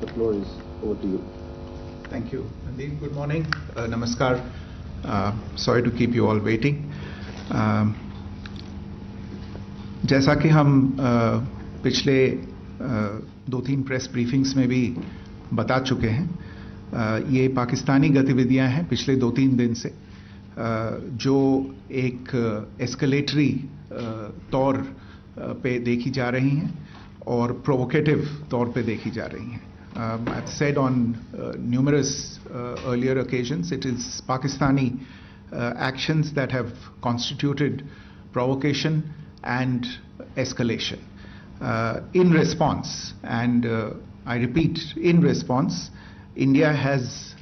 The floor is over to you. Thank you, Nandini. Good morning. Namaskar. Sorry to keep you all waiting. जैसा कि हम पिछले 2-3 press briefings में भी बता चुके हैं, ये पाकिस्तानी गतिविधियां हैं पिछले 2-3 दिन से, जो एक एस्केलेटरी तौर पे देखी जा रही हैं और प्रोवोकेटिव तौर पे देखी जा रही हैं. I've said on numerous earlier occasions, it is Pakistani actions that have constituted provocation and escalation. In response, and I repeat, in response, India has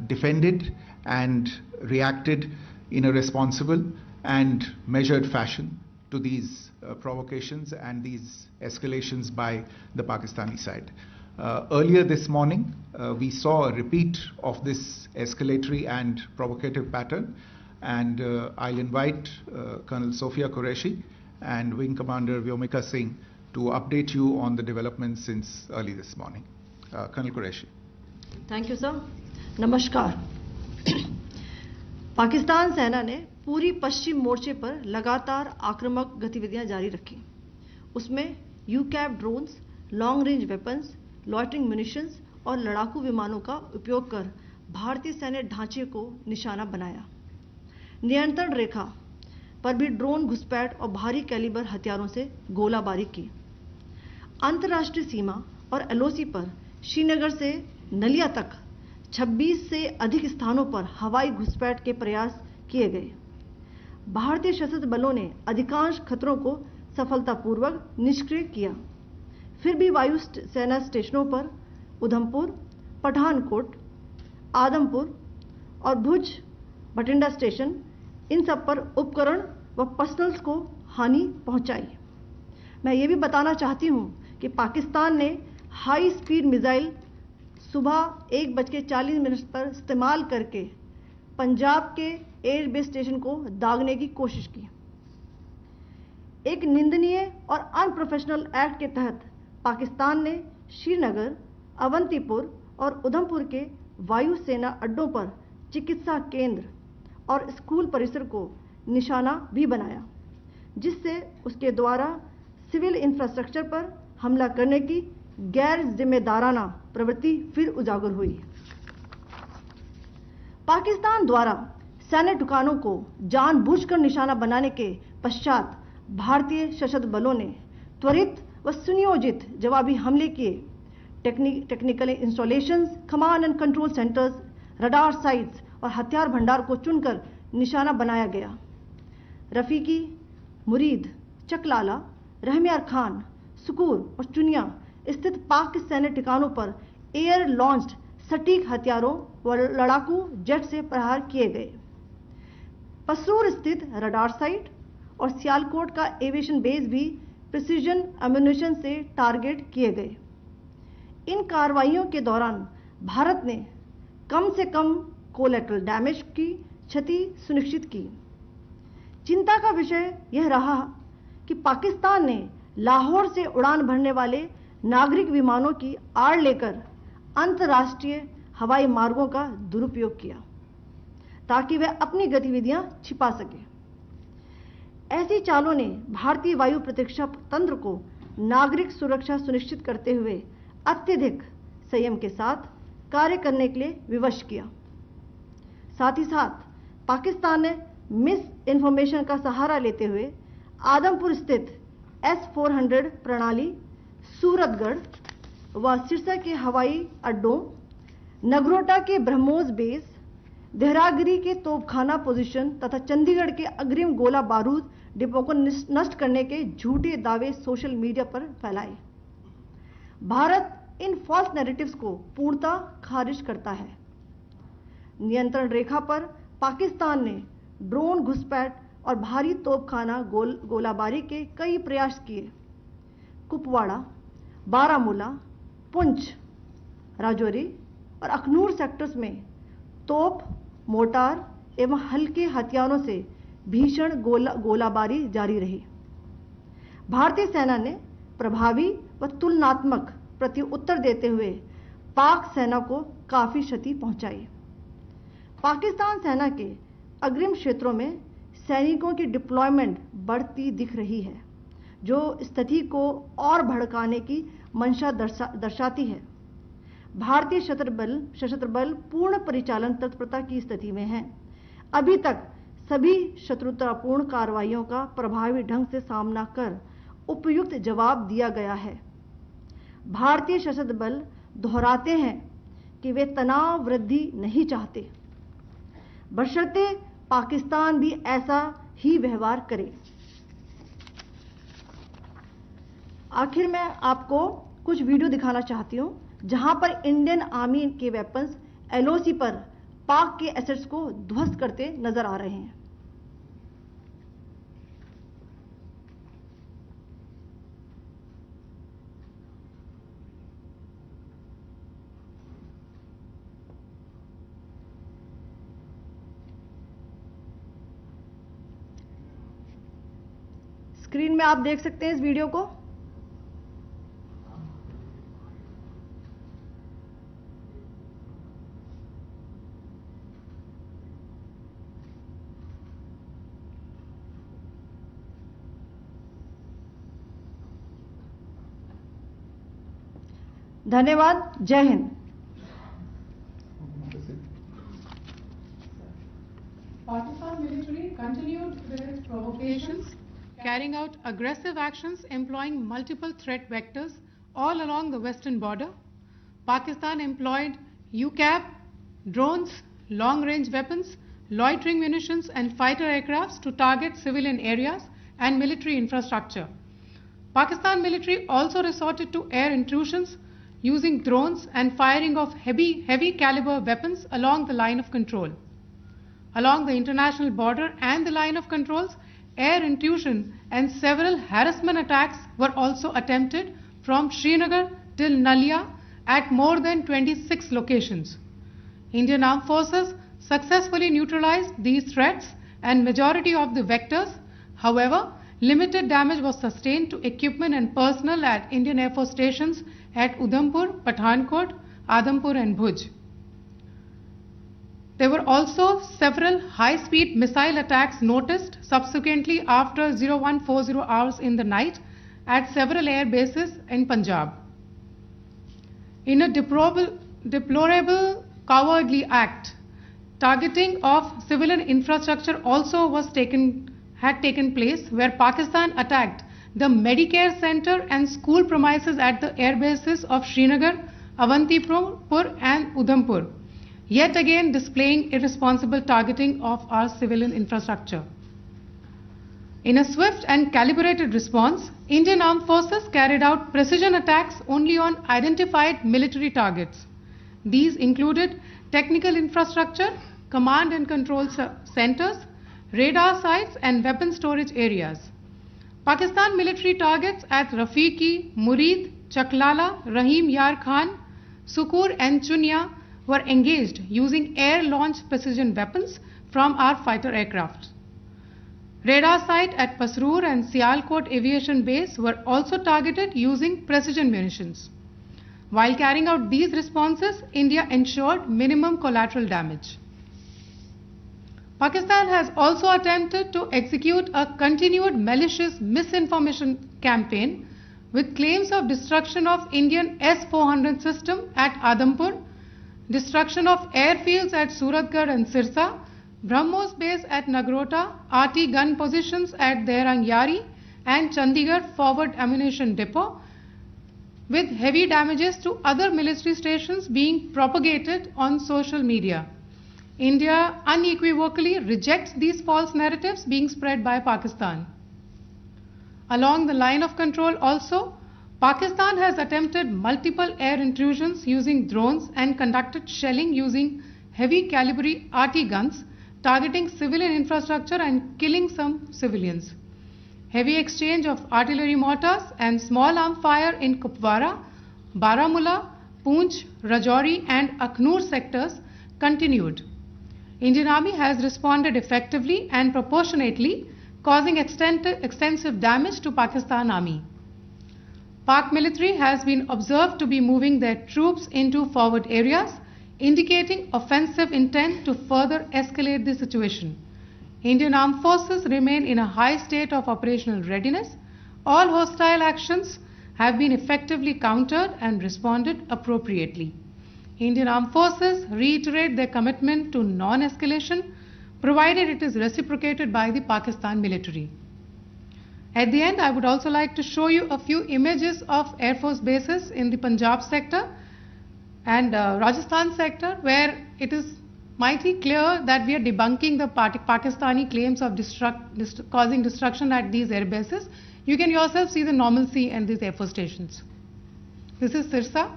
defended and reacted in a responsible and measured fashion to these provocations and these escalations by the Pakistani side. Earlier this morning, we saw a repeat of this escalatory and provocative pattern, and I'll invite Colonel Sophia Qureshi and Wing Commander Vyomika Singh to update you on the developments since early this morning. Colonel Qureshi. Thank you, sir. Namaskar. Pakistan सेना ने पूरी पश्चिम मोर्चे पर लगातार आक्रामक गतिविधियां जारी रखी. उसमें यूकैप drones, long range weapons, loitering munitions और लड़ाकू विमानों का उपयोग कर भारतीय सैन्य ढांचे को निशाना बनाया. नियंत्रण रेखा पर भी ड्रोन घुसपैठ और भारी कैलिबर हथियारों से गोलाबारी की. अंतर्राष्ट्रीय सीमा और एलओसी पर श्रीनगर से नलिया तक 26 से अधिक स्थानों पर हवाई घुसपैठ के प्रयास किए गए. भारतीय सशस्त्र बलों ने अधिकांश खतरों को सफलतापूर्वक निष्क्रिय किया. फिर भी वायु सेना स्टेशनों पर उधमपुर, पठानकोट, आदमपुर और भुज बठिंडा स्टेशन, इन सब पर उपकरण व पर्सनल्स को हानि पहुंचाई. मैं ये भी बताना चाहती हूं कि पाकिस्तान ने हाई स्पीड मिसाइल सुबह 1:40 पर इस्तेमाल करके पंजाब के एयरबेस स्टेशन को दागने की कोशिश की. एक निंदनीय और अनप्रोफेशनल एक्ट के तहत पाकिस्तान ने श्रीनगर, अवंतीपुर और उधमपुर के वायु सेना अड्डों पर चिकित्सा केंद्र और स्कूल परिसर को निशाना भी बनाया, जिससे उसके द्वारा सिविल इंफ्रास्ट्रक्चर पर हमला करने की गैर जिम्मेदाराना प्रवृत्ति फिर उजागर हुई. पाकिस्तान द्वारा सैन्य ठिकानों को जानबूझकर निशाना बनाने के पश्चात भारतीय सशस्त्र बलों ने त्वरित व सुनियोजित जवाबी हमले किए. Technical installations, command and control centres, radar sites और हथियार भंडार को चुनकर निशाना बनाया गया. रफीकी, मुरीद, चकलाला, रहमियार खान, सुकूर और चुनिया स्थित पाक सैन्य ठिकानों पर एयर लॉन्च्ड सटीक हथियारों व लड़ाकू जेट से प्रहार किए गए. पसरूर स्थित रडार साइट और सियालकोट का एविएशन बेस भी प्रिसीजन एम्यूनिशन से टारगेट किए गए. इन कार्रवाइयों के दौरान भारत ने कम से कम कोलैटरल डैमेज की क्षति सुनिश्चित की. चिंता का विषय यह रहा कि पाकिस्तान ने लाहौर से उड़ान भरने वाले नागरिक विमानों की आड़ लेकर अंतर्राष्ट्रीय हवाई मार्गों का दुरुपयोग किया ताकि वह अपनी गतिविधियां छिपा सके. ऐसी चालों ने भारतीय वायु प्रतिरक्षा तंत्र को नागरिक सुरक्षा सुनिश्चित करते हुए अत्यधिक संयम के साथ कार्य करने के लिए विवश किया. साथ ही साथ पाकिस्तान ने मिस इन्फॉर्मेशन का सहारा लेते हुए आदमपुर स्थित S-400 प्रणाली, सूरतगढ़ व सिरसा के हवाई अड्डों, नगरोटा के ब्रह्मोस बेस, देहरागिरी के तोपखाना पोजीशन तथा चंडीगढ़ के अग्रिम गोला बारूद डिपो को नष्ट करने के झूठे दावे सोशल मीडिया पर फैलाए. भारत इन फॉल्स नैरेटिव्स को पूर्णतः खारिज करता है. नियंत्रण रेखा पर पाकिस्तान ने ड्रोन घुसपैठ और भारी तोपखाना गोलाबारी के कई प्रयास किए. कुपवाड़ा, बारामूला, पुंछ, राजौरी और अखनूर सेक्टर्स में तोप, मोर्टार एवं हल्के हथियारों से भीषण गोलाबारी जारी रही. भारतीय सेना ने प्रभावी व तुलनात्मक प्रत्युत्तर देते हुए पाक सेना को काफी क्षति पहुंचाई। पाकिस्तान सेना के अग्रिम क्षेत्रों में सैनिकों की डिप्लॉयमेंट बढ़ती दिख रही है, जो स्थिति को और भड़काने की मंशा दर्शाती है। भारतीय सशस्त्र बल पूर्ण परिचालन तत्परता की स्थिति में हैं। अभी तक सभी शत्रुतापूर्ण कार्रवाइयों का प्रभावी ढंग से सामना कर उपयुक्त जवाब दिया गया है। भारतीय सशस्त्र बल दोहराते हैं कि वे तनाव वृद्धि नहीं चाहते, बशर्ते पाकिस्तान भी ऐसा ही व्यवहार करे। आखिर में आपको कुछ वीडियो दिखाना चाहती हूं, जहां पर इंडियन आर्मी के वेपन्स एलओसी पर पाक के एसेट्स को ध्वस्त करते नजर आ रहे हैं। स्क्रीन में आप देख सकते हैं इस वीडियो को। धन्यवाद। जय Hind. Pakistan military continued with its provocations, carrying out aggressive actions employing multiple threat vectors all along the western border. Pakistan employed UCAV, drones, long-range weapons, loitering munitions and fighter aircrafts to target civilian areas and military infrastructure. Pakistan military also resorted to air intrusions using drones and firing of heavy caliber weapons along the line of control. Along the international border and the line of controls, air intrusion and several harassment attacks were also attempted from Srinagar till Nalia at more than 26 locations. Indian Armed Forces successfully neutralized these threats and majority of the vectors. However, limited damage was sustained to equipment and personnel at Indian Air Force stations at Udhampur, Pathankot, Adampur and Bhuj. There were also several high-speed missile attacks noticed subsequently after 0140 hours in the night at several air bases in Punjab. In a deplorable cowardly act, targeting of civilian infrastructure also had taken place, where Pakistan attacked the Medicare center and school premises at the air bases of Srinagar, Avantipur and Udhampur, yet again displaying irresponsible targeting of our civilian infrastructure. In a swift and calibrated response, Indian Armed Forces carried out precision attacks only on identified military targets. These included technical infrastructure, command and control centers, radar sites and weapon storage areas. Pakistan military targets at Rafiqi, Murid, Chaklala, Rahim Yar Khan, Sukur and Chunya were engaged using air-launched precision weapons from our fighter aircraft. Radar site at Pasroor and Sialkot Aviation Base were also targeted using precision munitions. While carrying out these responses, India ensured minimum collateral damage. Pakistan has also attempted to execute a continued malicious misinformation campaign with claims of destruction of Indian S-400 system at Adampur, destruction of airfields at Suratgarh and Sirsa, BrahMos base at Nagrota, RT gun positions at Derang Yari and Chandigarh forward ammunition depot, with heavy damages to other military stations being propagated on social media. India unequivocally rejects these false narratives being spread by Pakistan. Along the line of control also, Pakistan has attempted multiple air intrusions using drones and conducted shelling using heavy caliber RT guns, targeting civilian infrastructure and killing some civilians. Heavy exchange of artillery mortars and small arm fire in Kupwara, Baramulla, Poonch, Rajouri and Akhnur sectors continued. Indian Army has responded effectively and proportionately, causing extensive damage to Pakistan Army. Pak military has been observed to be moving their troops into forward areas, indicating offensive intent to further escalate the situation. Indian Armed Forces remain in a high state of operational readiness. All hostile actions have been effectively countered and responded appropriately. Indian Armed Forces reiterate their commitment to non-escalation, provided it is reciprocated by the Pakistan military. At the end, I would also like to show you a few images of Air Force bases in the Punjab sector and Rajasthan sector, where it is mighty clear that we are debunking the Pakistani claims of causing destruction at these air bases. You can yourself see the normalcy in these Air Force stations. This is Sirsa,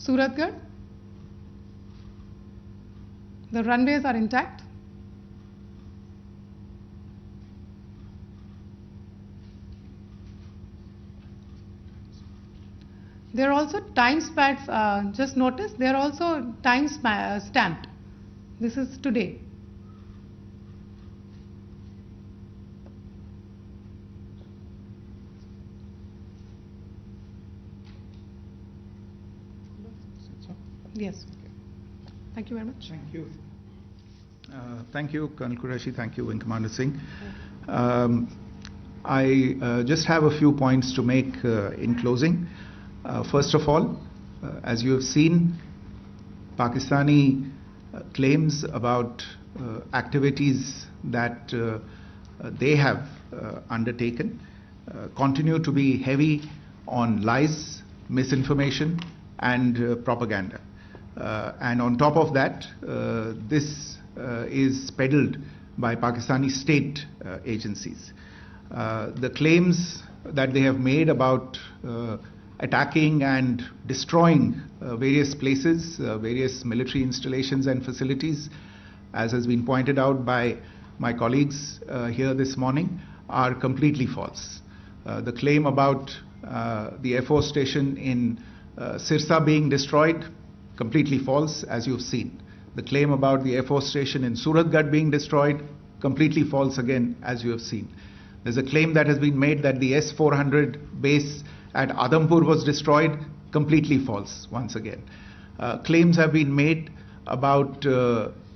Suratgarh. The runways are intact. There are also time pads, just notice, they are also time stamped. This is today. Yes. Thank you very much. Thank you. Thank you, Colonel Qureshi. Thank you, Wing Commander Singh. I just have a few points to make in closing. First of all, as you have seen, Pakistani claims about activities that they have undertaken continue to be heavy on lies, misinformation, and propaganda. And on top of that, this is peddled by Pakistani state agencies. The claims that they have made about attacking and destroying various places, various military installations and facilities, as has been pointed out by my colleagues here this morning, are completely false. The claim about the Air Force station in Sirsa being destroyed, completely false, as you've seen. The claim about the Air Force station in Suratgarh being destroyed, completely false again, as you have seen. There's a claim that has been made that the S-400 base at Adampur was destroyed, completely false once again. Claims have been made about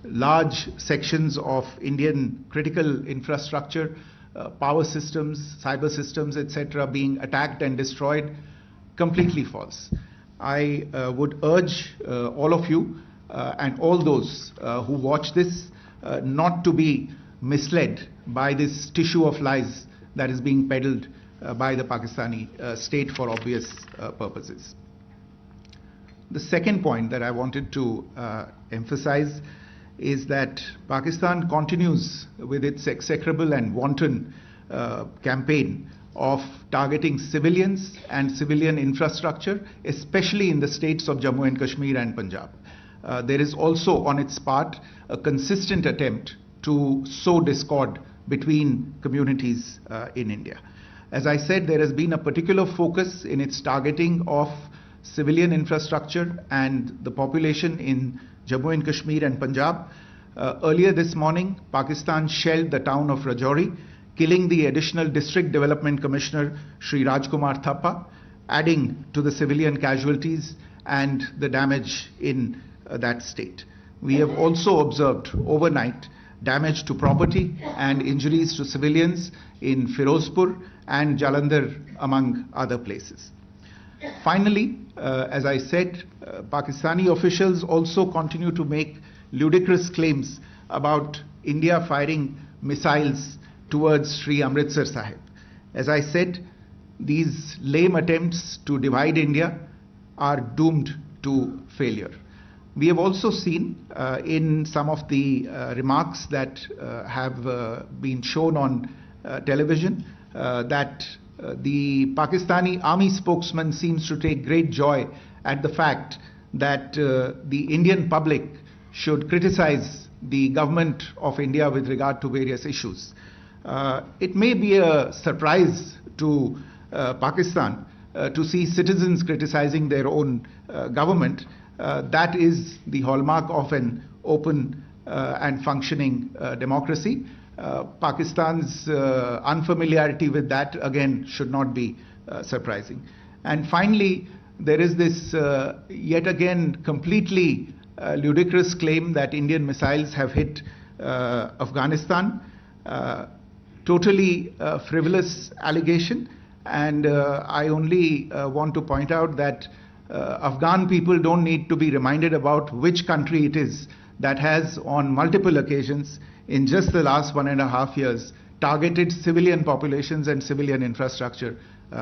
large sections of Indian critical infrastructure, power systems, cyber systems, etc. being attacked and destroyed, completely false. I would urge all of you and all those who watch this not to be misled by this tissue of lies that is being peddled by the Pakistani state for obvious purposes. The second point that I wanted to emphasize is that Pakistan continues with its execrable and wanton campaign of targeting civilians and civilian infrastructure, especially in the states of Jammu and Kashmir and Punjab. There is also on its part a consistent attempt to sow discord between communities in India. As I said, there has been a particular focus in its targeting of civilian infrastructure and the population in Jammu and Kashmir and Punjab. Earlier this morning, Pakistan shelled the town of Rajouri, killing the additional District Development Commissioner, Shri Rajkumar Thappa, adding to the civilian casualties and the damage in that state. We have also observed overnight damage to property and injuries to civilians in Firozpur and Jalandhar, among other places. Finally, as I said, Pakistani officials also continue to make ludicrous claims about India firing missiles towards Sri Amritsar Sahib. As I said, these lame attempts to divide India are doomed to failure. We have also seen in some of the remarks that have been shown on television that the Pakistani army spokesman seems to take great joy at the fact that the Indian public should criticize the government of India with regard to various issues. It may be a surprise to Pakistan to see citizens criticizing their own government. That is the hallmark of an open and functioning democracy. Pakistan's unfamiliarity with that again should not be surprising. And finally, there is this yet again completely ludicrous claim that Indian missiles have hit Afghanistan. Totally frivolous allegation, and I only want to point out that Afghan people don't need to be reminded about which country it is that has on multiple occasions in just the last 1.5 years targeted civilian populations and civilian infrastructure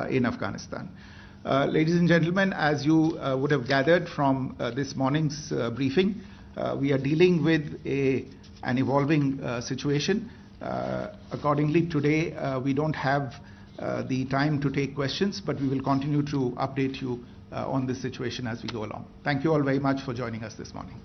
in Afghanistan. Ladies and gentlemen, as you would have gathered from this morning's briefing, we are dealing with an evolving situation. Accordingly, today we don't have the time to take questions, but we will continue to update you on this situation as we go along. Thank you all very much for joining us this morning.